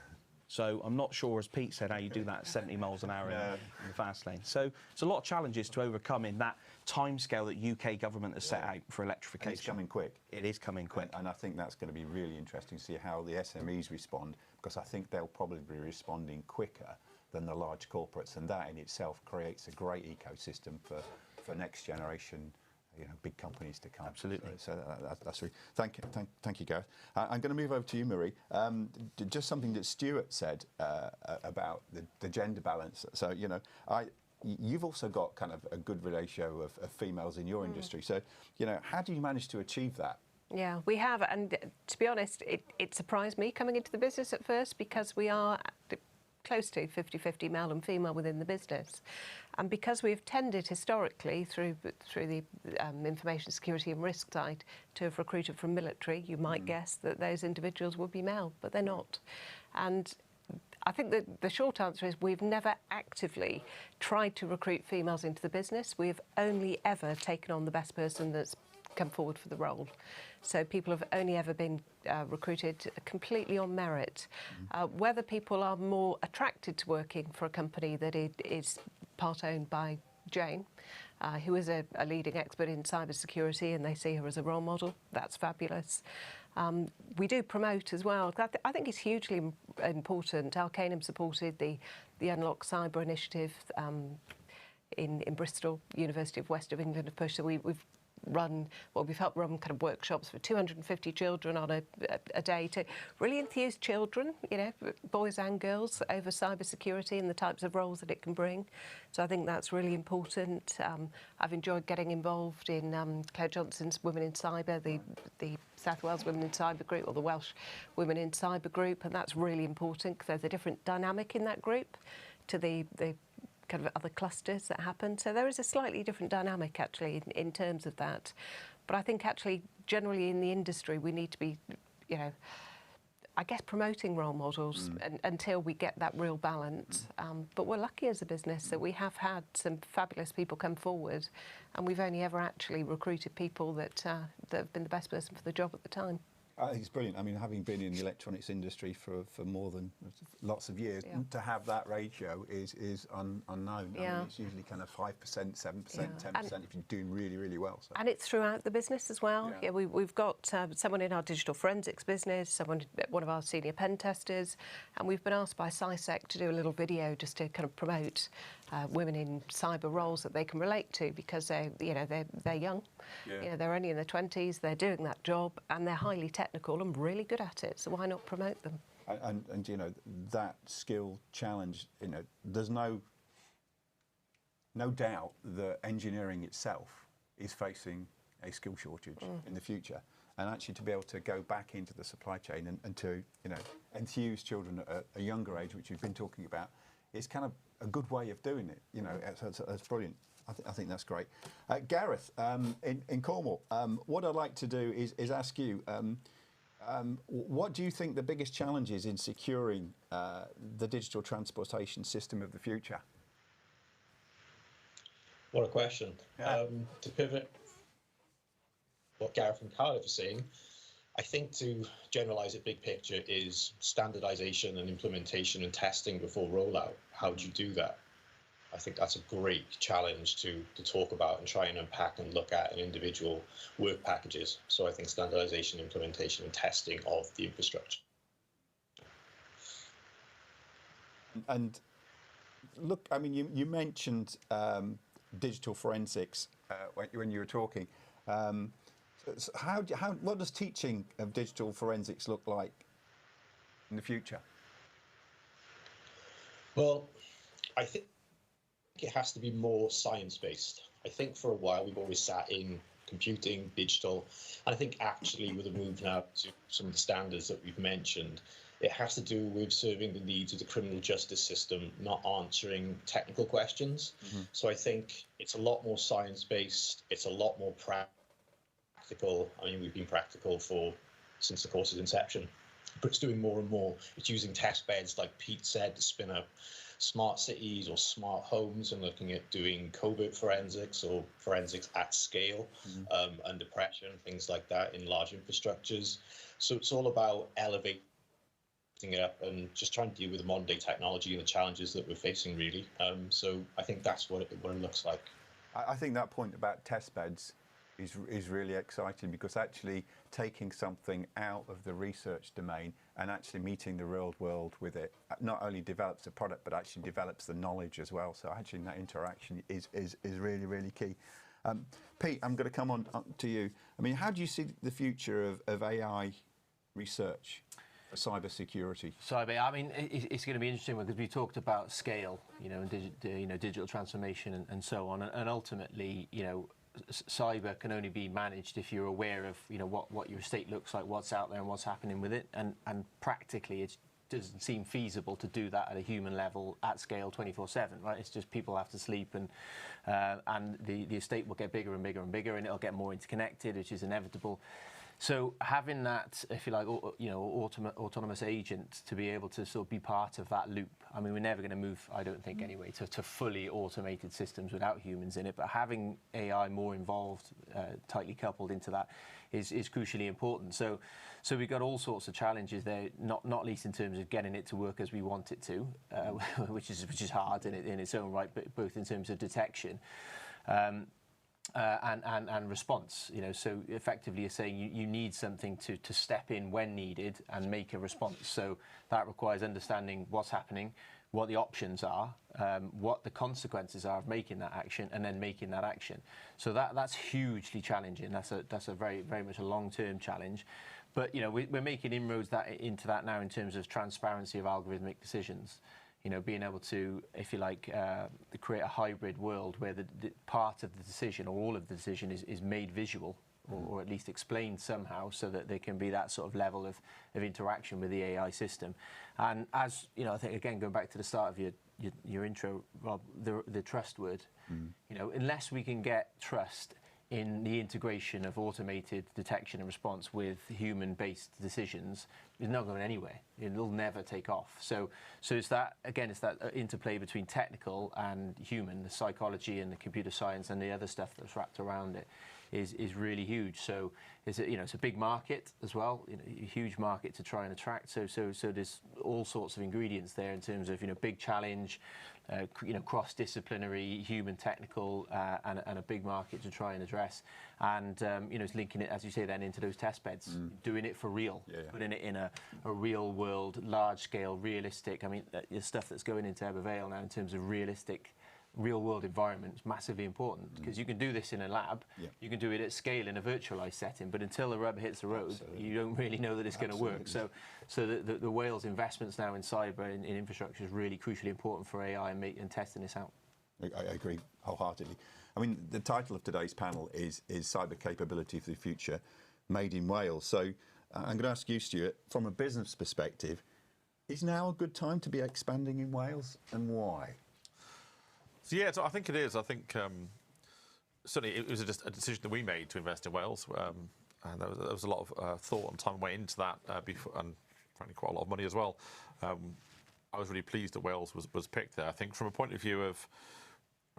So I'm not sure, as Pete said, how you do that at 70 miles an hour in the fast lane. So there's a lot of challenges to overcome in that timescale that UK government has set out for electrification. And it's coming quick. It is coming quick. And I think that's going to be really interesting to see how the SMEs respond, because I think they'll probably be responding quicker than the large corporates, and that in itself creates a great ecosystem for next generation, you know, big companies to come. Absolutely. So that's really, thank you, Gareth. I'm going to move over to you, Marie. Just something that Stuart said about the gender balance. So, you know, you've also got kind of a good ratio of females in your industry. So, you know, how do you manage to achieve that? Yeah, we have, and to be honest, it surprised me coming into the business at first, because we are close to 50-50 male and female within the business. And because we've tended historically through the information security and risk side to have recruited from military, you might guess that those individuals would be male, but they're not. And I think that the short answer is we've never actively tried to recruit females into the business. We've only ever taken on the best person that's come forward for the role. So people have only ever been recruited completely on merit. Whether people are more attracted to working for a company that is part owned by Jane, who is a leading expert in cybersecurity, and they see her as a role model, that's fabulous. We do promote as well. I think it's hugely important. Arcanum supported the Unlock Cyber Initiative in Bristol, University of West of England have pushed. So we've helped run kind of workshops for 250 children on a day to really enthuse children, you know, boys and girls, over cybersecurity and the types of roles that it can bring. So I think that's really important. I've enjoyed getting involved in Claire Johnson's Women in Cyber, the South Wales Women in Cyber group, or the Welsh Women in Cyber group, and that's really important because there's a different dynamic in that group to the kind of other clusters that happen. So there is a slightly different dynamic actually in terms of that. But I think actually generally in the industry we need to be, you know, I guess promoting role models until we get that real balance. But we're lucky as a business that we have had some fabulous people come forward, and we've only ever actually recruited people that have been the best person for the job at the time. I think it's brilliant. I mean, having been in the electronics industry for more than lots of years, to have that ratio is unknown. I mean, it's usually kind of 5%, 7%, 10% if you're doing really, really well. So. And it's throughout the business as well. Yeah. We've got someone in our digital forensics business, one of our senior pen testers, and we've been asked by SciSec to do a little video just to kind of promote women in cyber roles that they can relate to, because they're young, they're only in their 20s, they're doing that job, and they're highly technical and really good at it. So why not promote them? And you know, that skill challenge, you know, there's no doubt that engineering itself is facing a skill shortage in the future. And actually to be able to go back into the supply chain and to, you know, enthuse children at a younger age, which we've been talking about, is kind of a good way of doing it. You know, that's brilliant. I think that's great. Gareth, in Cornwall, what I'd like to do is ask you, what do you think the biggest challenge is in securing the digital transportation system of the future? What a question. Yeah. To pivot what Gareth and Cardiff are saying, I think to generalize it big picture is standardization and implementation and testing before rollout. How do you do that? I think that's a great challenge to talk about and try and unpack and look at in individual work packages. So I think standardization, implementation and testing of the infrastructure. And look, I mean, you mentioned digital forensics when you were talking. So what does teaching of digital forensics look like in the future? Well, I think it has to be more science-based. I think for a while we've always sat in computing, digital, and I think actually with a move now to some of the standards that we've mentioned, it has to do with serving the needs of the criminal justice system, not answering technical questions. So I think it's a lot more science-based, it's a lot more practical. I mean, we've been practical since the course's inception, but it's doing more and more. It's using test beds, like Pete said, to spin up smart cities or smart homes, and looking at doing covert forensics or forensics at scale, under pressure and things like that in large infrastructures. So it's all about elevating it up and just trying to deal with the modern day technology and the challenges that we're facing, really. So I think that's what it looks like. I think that point about test beds is really exciting, because actually taking something out of the research domain and actually meeting the real world with it not only develops the product but actually develops the knowledge as well. So actually that interaction is really, really key. Pete, I'm going to come on to you. I mean, how do you see the future of AI research for cyber security? I mean, it's going to be interesting because we talked about scale, you know, and digital transformation and so on, and ultimately, you know, cyber can only be managed if you're aware of, you know, what your estate looks like, what's out there and what's happening with it, and practically it doesn't seem feasible to do that at a human level at scale 24/7, right? It's just people have to sleep, and the estate will get bigger and bigger and bigger, and it'll get more interconnected, which is inevitable. So having that, if you like, you know, autonomous agent to be able to sort of be part of that loop. I mean, we're never going to move, I don't think anyway, to fully automated systems without humans in it. But having AI more involved, tightly coupled into that, is crucially important. So we've got all sorts of challenges there, not least in terms of getting it to work as we want it to, which is hard in its own right, but both in terms of detection. And response, you know, so effectively you're saying you need something to step in when needed and make a response. So that requires understanding what's happening, what the options are, what the consequences are of making that action, and then making that action. So that's hugely challenging. That's a very, very much a long-term challenge. But, you know, we're making inroads into that now in terms of transparency of algorithmic decisions. You know, being able to, if you like, create a hybrid world where the part of the decision or all of the decision is made visual, or at least explained somehow, so that there can be that sort of level of interaction with the AI system. And as, you know, I think, again, going back to the start of your intro, Rob, the trust word. You know, unless we can get trust in the integration of automated detection and response with human-based decisions, it's not going anywhere. It'll never take off. So it's that, again, it's that interplay between technical and human, the psychology and the computer science and the other stuff that's wrapped around it is really huge. So it's a big market as well, a huge market to try and attract. So there's all sorts of ingredients there in terms of, big challenge, cross-disciplinary, human, technical, and a big market to try and address. And it's linking it, as you say, then into those test beds, doing it for real, putting it in a real world, large scale, realistic. I mean, the stuff that's going into Ebbw Vale now in terms of realistic, real world environment is massively important, because you can do this in a lab, you can do it at scale in a virtualized setting, but until the rubber hits the road, you don't really know that it's going to work. So the Wales investments now in cyber, in infrastructure, is really crucially important for AI and testing this out. I agree wholeheartedly. I mean, the title of today's panel is Cyber Capability for the Future, Made in Wales. So I'm going to ask you, Stuart, from a business perspective, is now a good time to be expanding in Wales, and why? So yeah, I think it is. I think certainly it was just a decision that we made to invest in Wales, and there was a lot of thought and time went into that before, and frankly quite a lot of money as well. I was really pleased that Wales was picked there. I think from a point of view of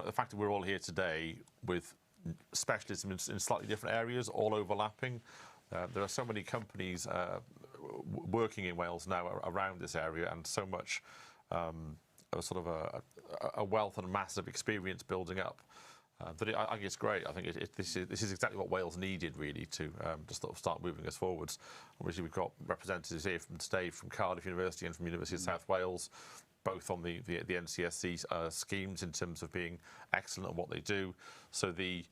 the fact that we're all here today with specialism in slightly different areas, all overlapping. There are so many companies working in Wales now around this area, and so much sort of a wealth and massive experience building up. But I think it's great. I think this is exactly what Wales needed, really, to sort of start moving us forwards. Obviously, we've got representatives here from Cardiff University and from University of South Wales, both on the NCSC schemes in terms of being excellent at what they do. So the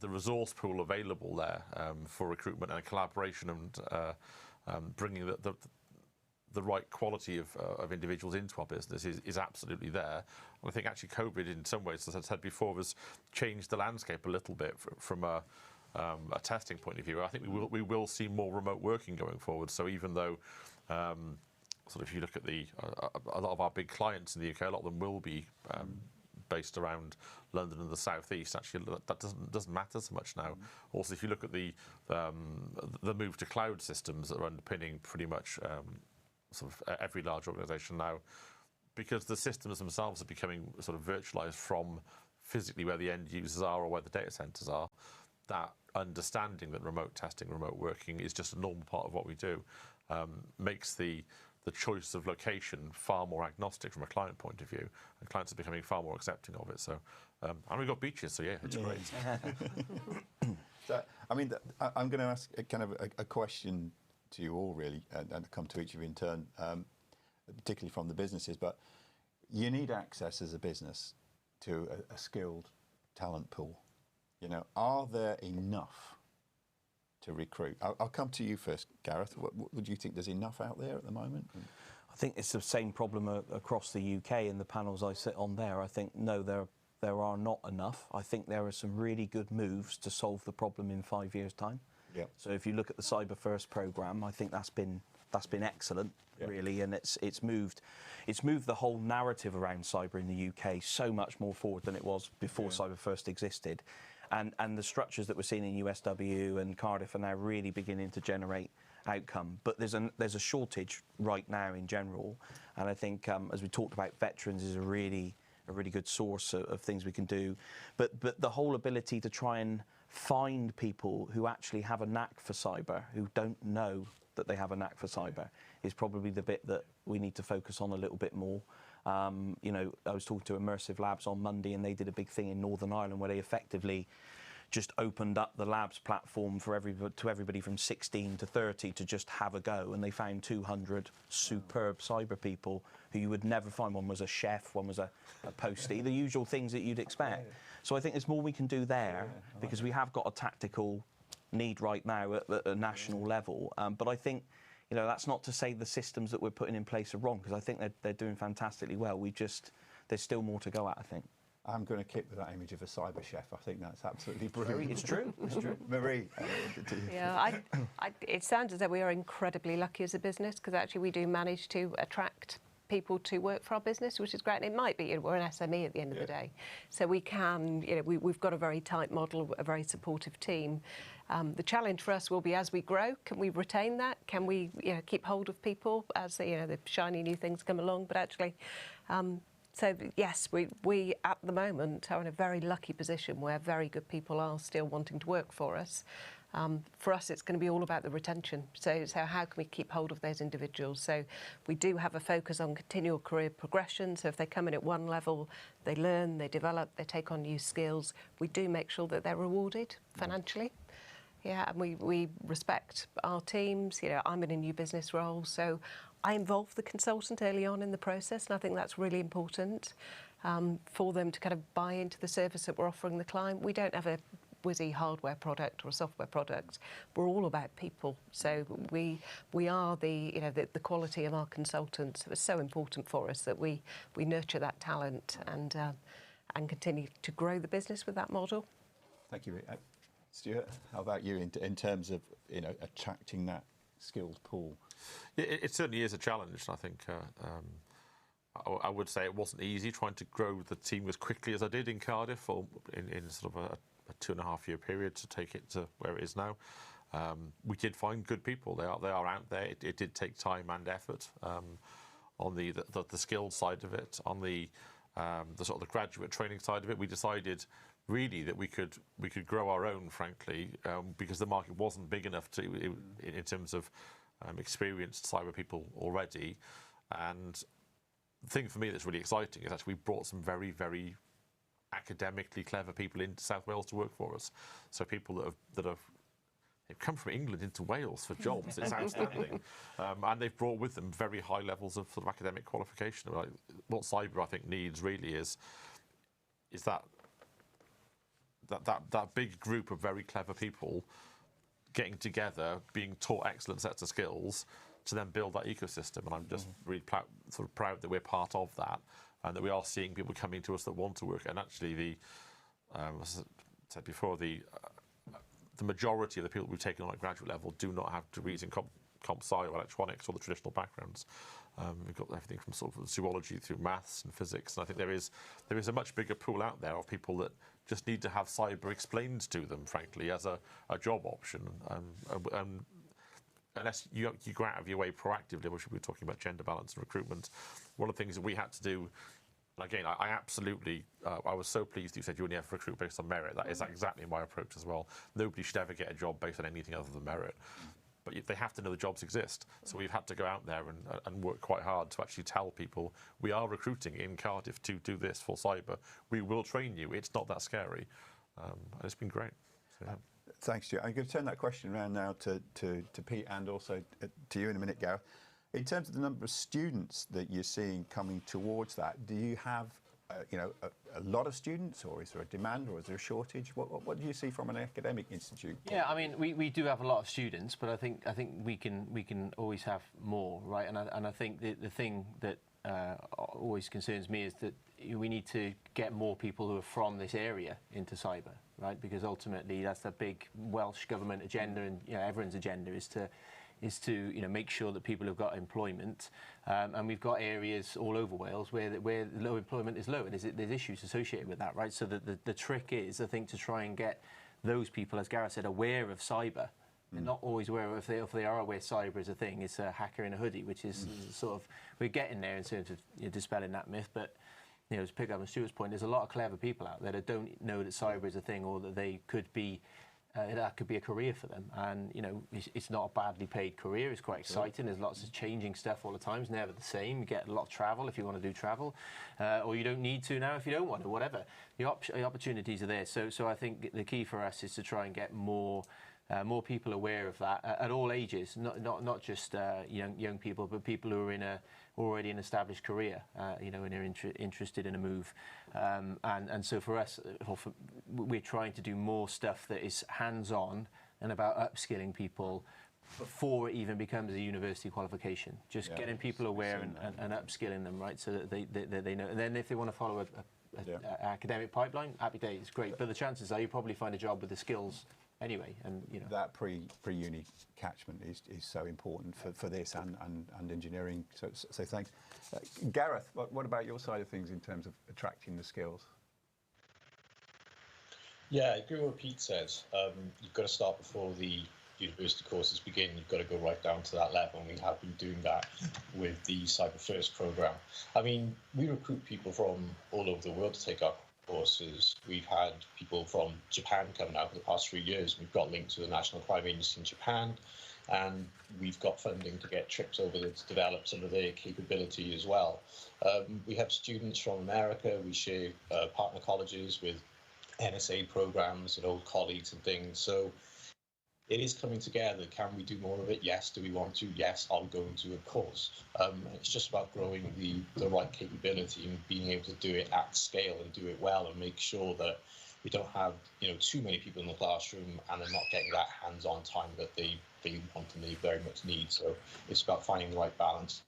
resource pool available there for recruitment and collaboration and bringing the right quality of individuals into our business is absolutely there. And I think actually COVID, in some ways, as I said before, has changed the landscape a little bit from a testing point of view. I think we will see more remote working going forward. So even though sort of if you look at a lot of our big clients in the UK, a lot of them will be based around London and the southeast. Actually, that doesn't matter so much now. Also, if you look at the move to cloud systems that are underpinning pretty much sort of every large organisation now, because the systems themselves are becoming sort of virtualised from physically where the end users are or where the data centres are. That understanding that remote testing, remote working is just a normal part of what we do, makes the choice of location far more agnostic from a client point of view, and clients are becoming far more accepting of it. So, and we've got beaches, so yeah, it's great. So, I mean, I'm going to ask kind of a question to you all, really, and come to each of you in turn, particularly from the businesses. But you need access as a business to a skilled talent pool. Are there enough to recruit? I'll come to you first, Gareth. What do you think? There's enough out there at the moment? I think it's the same problem across the UK in the panels I sit on there. I think, no, there are not enough. I think there are some really good moves to solve the problem in 5 years' time. Yep. So if you look at the Cyber First programme, I think that's been excellent, really, and it's moved the whole narrative around cyber in the UK so much more forward than it was before Cyber First existed, and the structures that we're seeing in USW and Cardiff are now really beginning to generate outcome. But there's a shortage right now in general, and I think as we talked about, veterans is a really good source of things we can do, but the whole ability to try and find people who actually have a knack for cyber, who don't know that they have a knack for cyber, is probably the bit that we need to focus on a little bit more. I was talking to Immersive Labs on Monday, and they did a big thing in Northern Ireland where they effectively just opened up the labs platform for everybody from 16 to 30 to just have a go, and they found 200 superb cyber people who you would never find. One was a chef, one was a postie, the usual things that you'd expect. So I think there's more we can do there, because we have got a tactical need right now at a national level. But I think, that's not to say the systems that we're putting in place are wrong, because I think they're doing fantastically well. There's still more to go at, I think. I'm going to keep with that image of a cyber chef. I think that's absolutely brilliant. It's true. It's true. Marie. It sounds as though we are incredibly lucky as a business, because actually we do manage to attract people to work for our business, which is great. And it might be, we're an SME at the end of the day, so we can, we've got a very tight model, a very supportive team. The challenge for us will be, as we grow, can we retain that? Can we keep hold of people as the shiny new things come along? But actually, so yes, we at the moment are in a very lucky position where very good people are still wanting to work for us. For us, it's going to be all about the retention. So how can we keep hold of those individuals? So we do have a focus on continual career progression. So if they come in at one level, they learn, they develop, they take on new skills. We do make sure that they're rewarded financially. Yeah, and we respect our teams. I'm in a new business role, so I involve the consultant early on in the process, and I think that's really important for them to kind of buy into the service that we're offering the client. We don't have a whizzy hardware product or a software product. We're all about people. So we are the quality of our consultants. It's so important for us that we nurture that talent and continue to grow the business with that model. Thank you. Stuart, how about you in terms of attracting that skilled pool? It certainly is a challenge. I think I would say it wasn't easy trying to grow the team as quickly as I did in Cardiff, or in sort of a 2.5 year period to take it to where it is now. We did find good people. They are out there. It did take time and effort on the skilled side of it. On the sort of the graduate training side of it, we decided really that we could grow our own, frankly, because the market wasn't big enough in terms of experienced cyber people already. And the thing for me that's really exciting is actually we brought some very, very academically clever people into South Wales to work for us. So people that have they've come from England into Wales for jobs. It's outstanding. And they've brought with them very high levels of sort of academic qualification. Like, what cyber, I think, needs really is that big group of very clever people getting together, being taught excellent sets of skills to then build that ecosystem. And I'm just really proud that we're part of that, and that we are seeing people coming to us that want to work. And actually, as I said before, the majority of the people we've taken on at graduate level do not have degrees in comp sci or electronics or the traditional backgrounds. We've got everything from sort of zoology through maths and physics. And I think there is a much bigger pool out there of people that just need to have cyber explained to them, frankly, as a job option. Unless you go out of your way proactively, we should be talking about gender balance and recruitment. One of the things that we had to do, and again, I absolutely, I was so pleased you said you only have to recruit based on merit. That is exactly my approach as well. Nobody should ever get a job based on anything other than merit. But they have to know the jobs exist. So we've had to go out there and work quite hard to actually tell people we are recruiting in Cardiff to do this for cyber. We will train you. It's not that scary. And it's been great. So, yeah. Thanks, Stuart. I'm going to turn that question around now to Pete and also to you in a minute, Gareth. In terms of the number of students that you're seeing coming towards that, do you have a lot of students, or is there a demand, or is there a shortage? What do you see from an academic institute? Yeah, I mean, we do have a lot of students, but I think we can always have more, right? And I think the thing that always concerns me is that we need to get more people who are from this area into cyber, right? Because ultimately that's the big Welsh government agenda, and everyone's agenda is to make sure that people have got employment, and we've got areas all over Wales where low employment is low, and there's issues associated with that, right? So the trick is, I think, to try and get those people, as Gareth said, aware of cyber. They're not always aware of, if they are aware cyber is a thing, it's a hacker in a hoodie, which is sort of, we're getting there in terms of dispelling that myth. But to pick up on Stuart's point, there's a lot of clever people out there that don't know that cyber is a thing, or that they could be that could be a career for them. And it's not a badly paid career. It's quite exciting. There's lots of changing stuff all the time. It's never the same. You get a lot of travel if you want to do travel, or you don't need to now if you don't want to. Whatever, the opportunities are there. So I think the key for us is to try and get more people aware of that at all ages, not just young people, but people who are already an established career, and are interested in a move. And so for us, we're trying to do more stuff that is hands-on and about upskilling people before it even becomes a university qualification. Just getting people aware and upskilling them, right, so that they know. And then if they want to follow an academic pipeline, happy days, great. But the chances are you probably find a job with the skills anyway. And that pre-uni catchment is so important for this and engineering. So thanks, Gareth. What about your side of things in terms of attracting the skills? Yeah, I agree with what Pete says. You've got to start before the university courses begin. You've got to go right down to that level, and we have been doing that with the Cyber First program. I mean, we recruit people from all over the world to take our courses. We've had people from Japan coming out for the past 3 years. We've got links to the National Crime Agency in Japan, and we've got funding to get trips over there to develop some of their capability as well. We have students from America. We share partner colleges with NSA programs and old colleagues and things. So it is coming together. Can we do more of it? Yes. Do we want to? Yes, I'll go into a course. It's just about growing the right capability and being able to do it at scale and do it well, and make sure that we don't have too many people in the classroom and they're not getting that hands-on time that they want and they very much need. So it's about finding the right balance.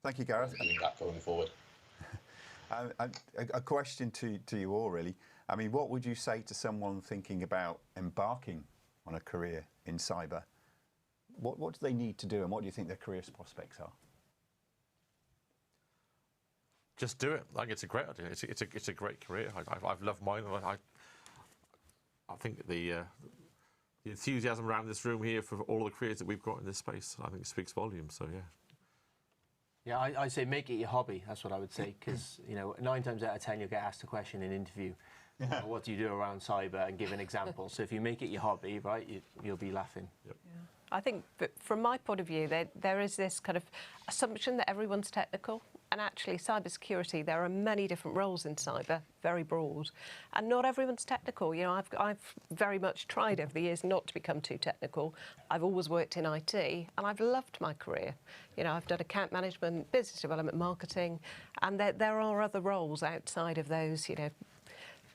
Thank you, Gareth. Doing that going forward. A question to you all, really. I mean, what would you say to someone thinking about embarking on a career in cyber? What do they need to do, and what do you think their career prospects are? Just do it. I think it's a great idea. It's a great career. I've loved mine. I think the enthusiasm around this room here for all the careers that we've got in this space, I think it speaks volumes. So yeah. Yeah, I say make it your hobby. That's what I would say, because 9 times out of 10 you'll get asked a question in an interview. What do you do around cyber, and give an example. So if you make it your hobby, right, you'll be laughing. Yep. Yeah. I think from my point of view, there is this kind of assumption that everyone's technical. And actually, cybersecurity, there are many different roles in cyber, very broad, and not everyone's technical. I've very much tried over the years not to become too technical. I've always worked in IT, and I've loved my career. I've done account management, business development, marketing, and there are other roles outside of those,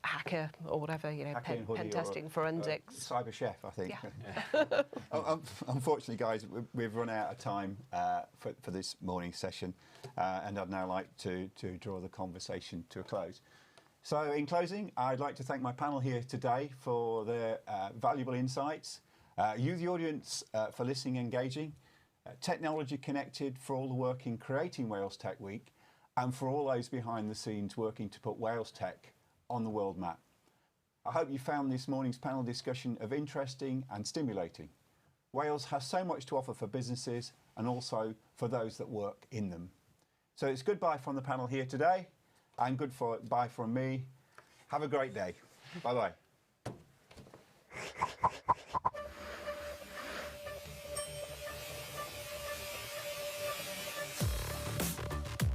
hacker or whatever, pen testing, forensics. Cyber chef, I think. Yeah. Unfortunately, guys, we've run out of time for this morning session, and I'd now like to draw the conversation to a close. So in closing, I'd like to thank my panel here today for their valuable insights, you, the audience, for listening and engaging, Technology Connected for all the work in creating Wales Tech Week, and for all those behind the scenes working to put Wales Tech on the world map. I hope you found this morning's panel discussion of interesting and stimulating. Wales has so much to offer for businesses and also for those that work in them. So it's goodbye from the panel here today, and goodbye from me. Have a great day. Bye-bye.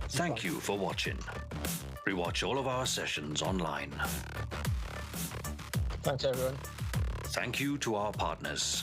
Thank you for watching. Rewatch all of our sessions online. Thanks, everyone. Thank you to our partners.